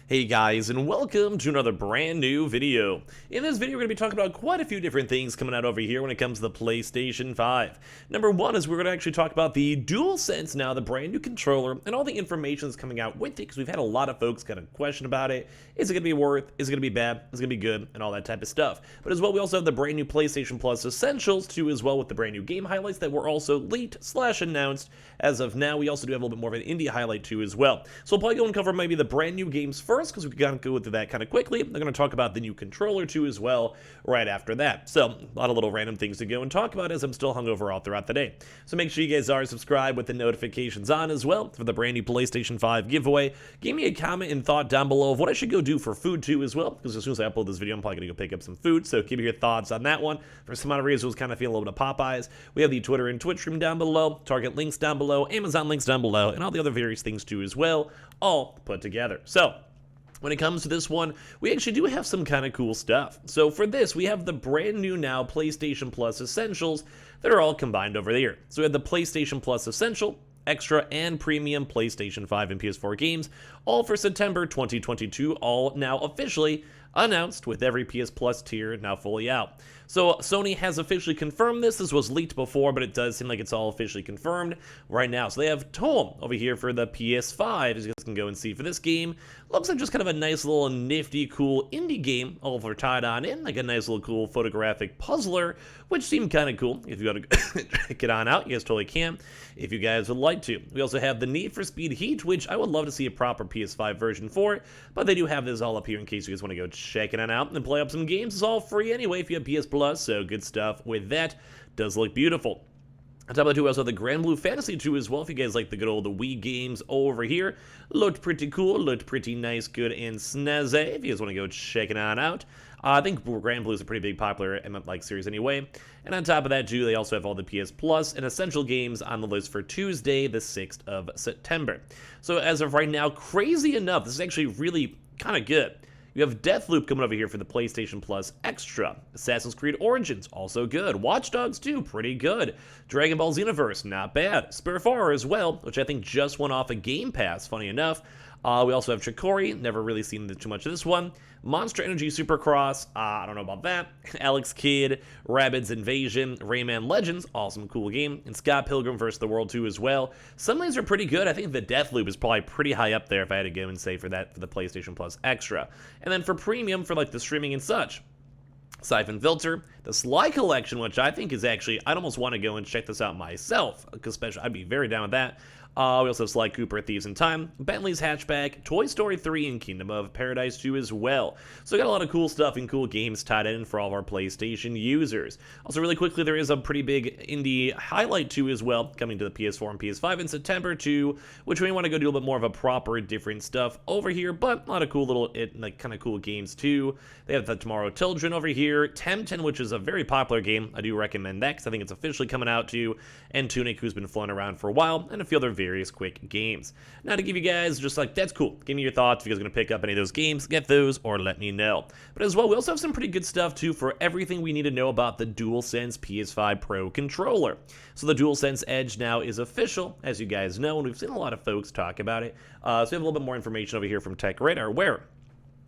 Hey guys, and welcome to another brand new video. In this video, we're going to be talking about quite a few different things coming out over here when it comes to the PlayStation 5. Number one is we're going to actually talk about the DualSense now, the brand new controller, and all the information that's coming out with it, because we've had a lot of folks kind of question about it. Is it going to be worth? Is it going to be bad? Is it going to be good? And all that type of stuff. But as well, we also have the brand new PlayStation Plus Essentials too, as well, with the brand new game highlights that were also leaked/announced as of now. We also do have a little bit more of an indie highlight too as well. So we'll probably go and cover maybe the brand new games first, because we can go through that kind of quickly. They're going to talk about the new controller too as well right after that. So a lot of little random things to go and talk about as I'm still hungover all throughout the day. So make sure you guys are subscribed with the notifications on as well for the brand new PlayStation 5 giveaway. Give me a comment and thought down below of what I should go do for food too as well, because as soon as I upload this video, I'm probably going to go pick up some food. So give me your thoughts on that one. For some odd reason, I was kind of feeling a little bit of Popeyes. We have the Twitter and Twitch stream down below, Target links down below, Amazon links down below, and all the other various things too as well, all put together. So when it comes to this one, we actually do have some kind of cool stuff. So for this, we have the brand new now PlayStation Plus Essentials that are all combined over there. So we have the PlayStation Plus Essential, Extra, and Premium PlayStation 5 and PS4 games, all for September 2022, all now officially announced with every PS Plus tier now fully out. So Sony has officially confirmed this. This was leaked before, but it does seem like it's all officially confirmed right now. So they have Tom over here for the PS5, as you guys can go and see for this game. Looks like just kind of a nice little nifty, cool indie game, all over tied on in, like a nice little cool photographic puzzler, which seemed kind of cool. If you got to check it on out, you guys totally can, if you guys would like to. We also have the Need for Speed Heat, which I would love to see a proper PS5 version for, but they do have this all up here in case you guys want to go check it out and play up some games. It's all free anyway if you have PS Plus, so good stuff with that. Does look beautiful. On top of that, we also have the Grand Blue Fantasy 2 as well, if you guys like the good old Wii games over here. Looked pretty cool, looked pretty nice, good, and snazzy, if you guys want to go check it on out. I think Grand Blue is a pretty big popular like series anyway. And on top of that, too, they also have all the PS Plus and Essential games on the list for Tuesday, the 6th of September. So as of right now, crazy enough, this is actually really kind of good. You have Deathloop coming over here for the PlayStation Plus Extra. Assassin's Creed Origins, also good. Watch Dogs 2, pretty good. Dragon Ball Xenoverse, not bad. Spiritfarer as well, which I think just went off a Game Pass, funny enough. We also have Chicory, never really seen too much of this one. Monster Energy Supercross, I don't know about that. Alex Kidd, Rabbids Invasion, Rayman Legends, awesome, cool game. And Scott Pilgrim vs. the World 2 as well. Some of these are pretty good. I think the Deathloop is probably pretty high up there if I had to go and say for that for the PlayStation Plus Extra. And then for Premium, for like the streaming and such, Siphon Filter, the Sly Collection, which I think is actually, I'd almost want to go and check this out myself, because especially I'd be very down with that. We also have Sly Cooper, Thieves in Time, Bentley's Hatchback, Toy Story 3, and Kingdom of Paradise 2 as well. So we got a lot of cool stuff and cool games tied in for all of our PlayStation users. Also, really quickly, there is a pretty big indie highlight too as well, coming to the PS4 and PS5 in September too, which we want to go do a little bit more of a proper different stuff over here, but a lot of cool little, like kind of cool games too. They have the Tomorrow Children over here, Temten, which is a very popular game. I do recommend that because I think it's officially coming out too, and Tunic, who's been flown around for a while, and a few other various quick games. Now to give you guys just like, that's cool. Give me your thoughts. If you guys are going to pick up any of those games, get those or let me know. But as well, we also have some pretty good stuff too for everything we need to know about the DualSense PS5 Pro Controller. So the DualSense Edge now is official, as you guys know, and we've seen a lot of folks talk about it. So we have a little bit more information over here from Tech Radar, where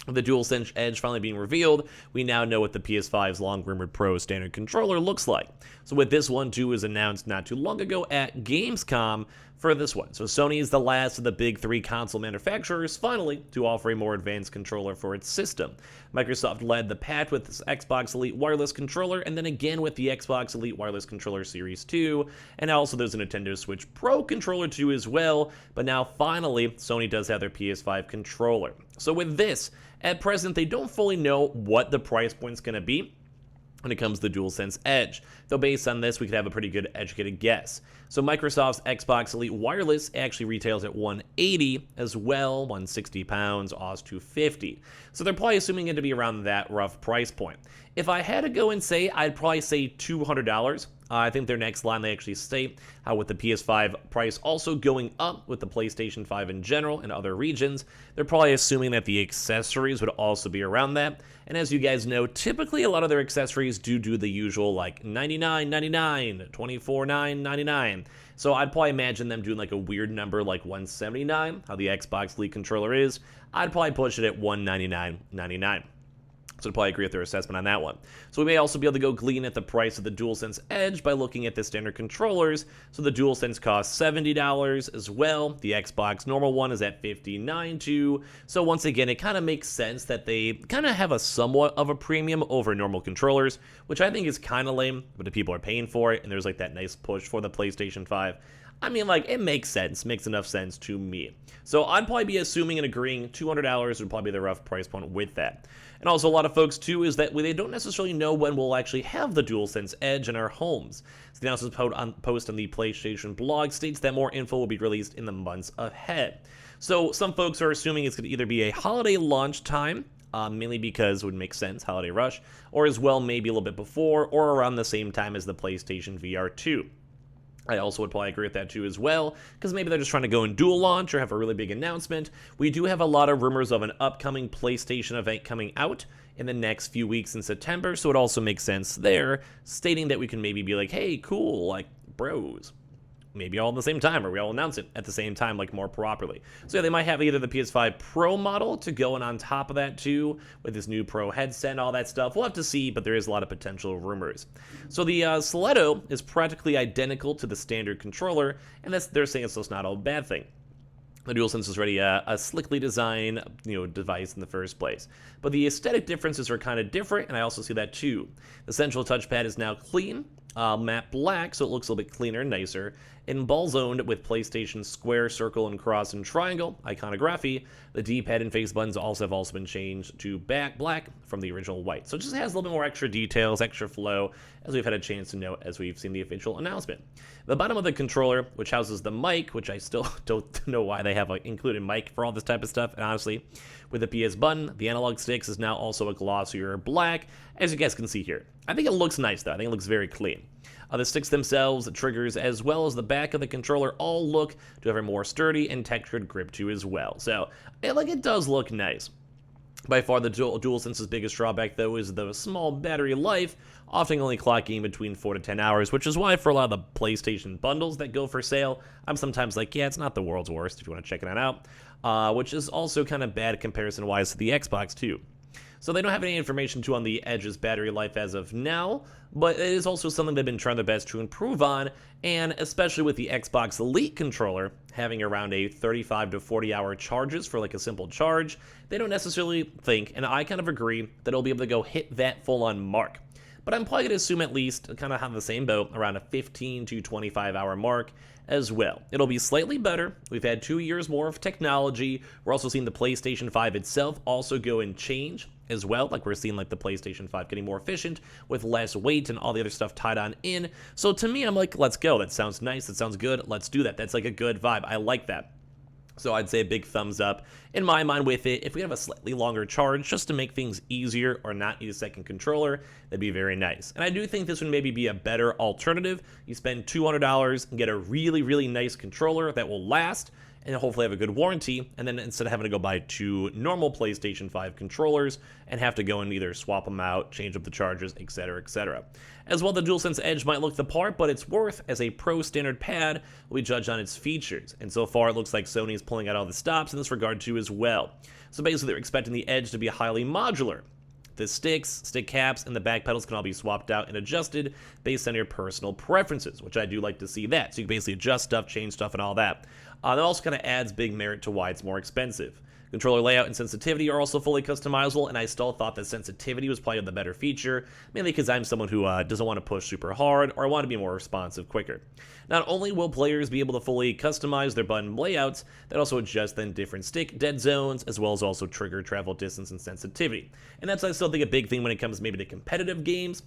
the DualSense Edge finally being revealed, we now know what the PS5's long-rumored Pro standard controller looks like. So with this one too, was announced not too long ago at Gamescom for this one. So Sony is the last of the big three console manufacturers finally to offer a more advanced controller for its system. Microsoft led the pack with this Xbox Elite Wireless Controller, and then again with the Xbox Elite Wireless Controller Series 2, and also there's a Nintendo Switch Pro Controller 2 as well, but now finally Sony does have their PS5 controller. So with this, at present they don't fully know what the price point's going to be when it comes to the DualSense Edge, though based on this we could have a pretty good educated guess. So Microsoft's Xbox Elite Wireless actually retails at $180 as well, £160, Oz $250. So they're probably assuming it to be around that rough price point. If I had to go and say, I'd probably say $200 I think their next line, they actually state how with the PS5 price also going up with the PlayStation 5 in general and other regions, they're probably assuming that the accessories would also be around that. And as you guys know, typically a lot of their accessories do the usual like $99.99, $24.99. So I'd probably imagine them doing like a weird number like $179, how the Xbox Elite controller is. I'd probably push it at $199.99. So I'd probably agree with their assessment on that one. So we may also be able to go glean at the price of the DualSense Edge by looking at the standard controllers. So the DualSense costs $70 as well. The Xbox normal one is at $59 too. So once again, it kind of makes sense that they kind of have a somewhat of a premium over normal controllers, which I think is kind of lame, but the people are paying for it, and there's like that nice push for the PlayStation 5. I mean, like, it makes sense, makes enough sense to me. So I'd probably be assuming and agreeing $200 would probably be the rough price point with that. And also a lot of folks, too, is that they don't necessarily know when we'll actually have the DualSense Edge in our homes. So the announcement post on the PlayStation blog states that more info will be released in the months ahead. So some folks are assuming it's going to either be a holiday launch time, mainly because it would make sense, holiday rush, or as well maybe a little bit before or around the same time as the PlayStation VR 2. I also would probably agree with that too as well, because maybe they're just trying to go in dual launch or have a really big announcement. We do have a lot of rumors of an upcoming PlayStation event coming out in the next few weeks in September, so it also makes sense there, stating that we can maybe be like, hey, cool, like, bros. Maybe all at the same time, or we all announce it at the same time, like more properly. So yeah, they might have either the PS5 Pro model to go in on top of that too, with this new Pro headset and all that stuff. We'll have to see, but there is a lot of potential rumors. So the Stiletto is practically identical to the standard controller, and they're saying it's just not a bad thing. The DualSense is already a slickly designed, device in the first place. But the aesthetic differences are kind of different, and I also see that too. The central touchpad is now clean, matte black, so it looks a little bit cleaner and nicer. In ball zoned with PlayStation square, circle, and cross and triangle iconography, the D-pad and face buttons have also been changed to black from the original white. So it just has a little bit more extra details, extra flow, as we've had a chance to know as we've seen the official announcement. The bottom of the controller, which houses the mic, which I still don't know why they have an included mic for all this type of stuff, and honestly, with the PS button, the analog sticks is now also a glossier black, as you guys can see here. I think it looks nice though, I think it looks very clean. The sticks themselves, the triggers, as well as the back of the controller all look to have a more sturdy and textured grip too as well. So, it does look nice. By far, the DualSense's biggest drawback, though, is the small battery life, often only clocking between 4 to 10 hours, which is why for a lot of the PlayStation bundles that go for sale, I'm sometimes like, yeah, it's not the world's worst if you want to check that out, which is also kind of bad comparison-wise to the Xbox, too. So they don't have any information, too, on the Edge's battery life as of now, but it is also something they've been trying their best to improve on, and especially with the Xbox Elite controller having around a 35 to 40 hour charges for like a simple charge, they don't necessarily think, and I kind of agree, that it'll be able to go hit that full-on mark. But I'm probably going to assume at least kind of have the same boat, around a 15 to 25 hour mark as well. It'll be slightly better. We've had 2 years more of technology. We're also seeing the PlayStation 5 itself also go and change as well. Like we're seeing like the PlayStation 5 getting more efficient with less weight and all the other stuff tied on in. So to me, I'm like, let's go. That sounds nice. That sounds good. Let's do that. That's like a good vibe. I like that. So I'd say a big thumbs up in my mind with it. If we have a slightly longer charge just to make things easier or not need a second controller, that'd be very nice. And I do think this would maybe be a better alternative. You spend $200 and get a really, really nice controller that will last and hopefully have a good warranty, and then instead of having to go buy 2 normal PlayStation 5 controllers and have to go and either swap them out, change up the chargers, etc., etc. As well, the DualSense Edge might look the part, but its worth as a pro standard pad will be judged on its features, and so far it looks like Sony is pulling out all the stops in this regard too as well. So basically they're expecting the Edge to be highly modular. The sticks, stick caps, and the back pedals can all be swapped out and adjusted based on your personal preferences, which I do like to see that. So you can basically adjust stuff, change stuff, and all that. That also kind of adds big merit to why it's more expensive. Controller layout and sensitivity are also fully customizable, and I still thought that sensitivity was probably the better feature, mainly because I'm someone who doesn't want to push super hard, or I want to be more responsive quicker. Not only will players be able to fully customize their button layouts, that also adjust then different stick dead zones, as well as also trigger travel distance and sensitivity. And that's, I still think, a big thing when it comes maybe to competitive games,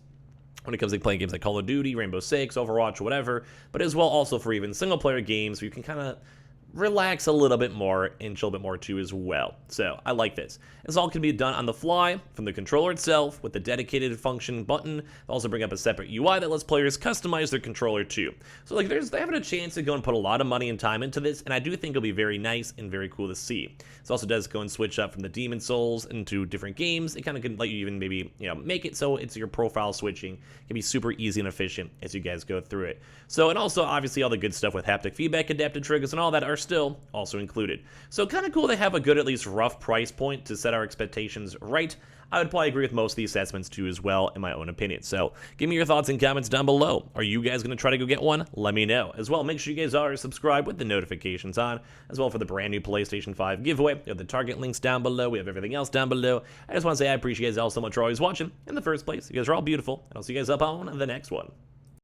when it comes to playing games like Call of Duty, Rainbow Six, Overwatch, whatever, but as well also for even single-player games where you can kind of relax a little bit more and chill a bit more too as well. So I like this. This all can be done on the fly from the controller itself with the dedicated function button. They'll also bring up a separate UI that lets players customize their controller too. So like they're having a chance to go and put a lot of money and time into this, and I do think it'll be very nice and very cool to see. This also does go and switch up from the Demon Souls into different games. It kind of can let you even maybe, make it so it's your profile switching. It can be super easy and efficient as you guys go through it. So, and also obviously all the good stuff with haptic feedback, adaptive triggers, and all that are still also included. So kind of cool they have a good, at least rough price point to set our expectations right. I would probably agree with most of the assessments too as well, in my own opinion. So give me your thoughts and comments down below. Are you guys going to try to go get one? Let me know. As well, make sure you guys are subscribed with the notifications on, as well for the brand new PlayStation 5 giveaway. We have the Target links down below. We have everything else down below. I just want to say I appreciate you guys all so much for always watching in the first place. You guys are all beautiful, and I'll see you guys up on the next one.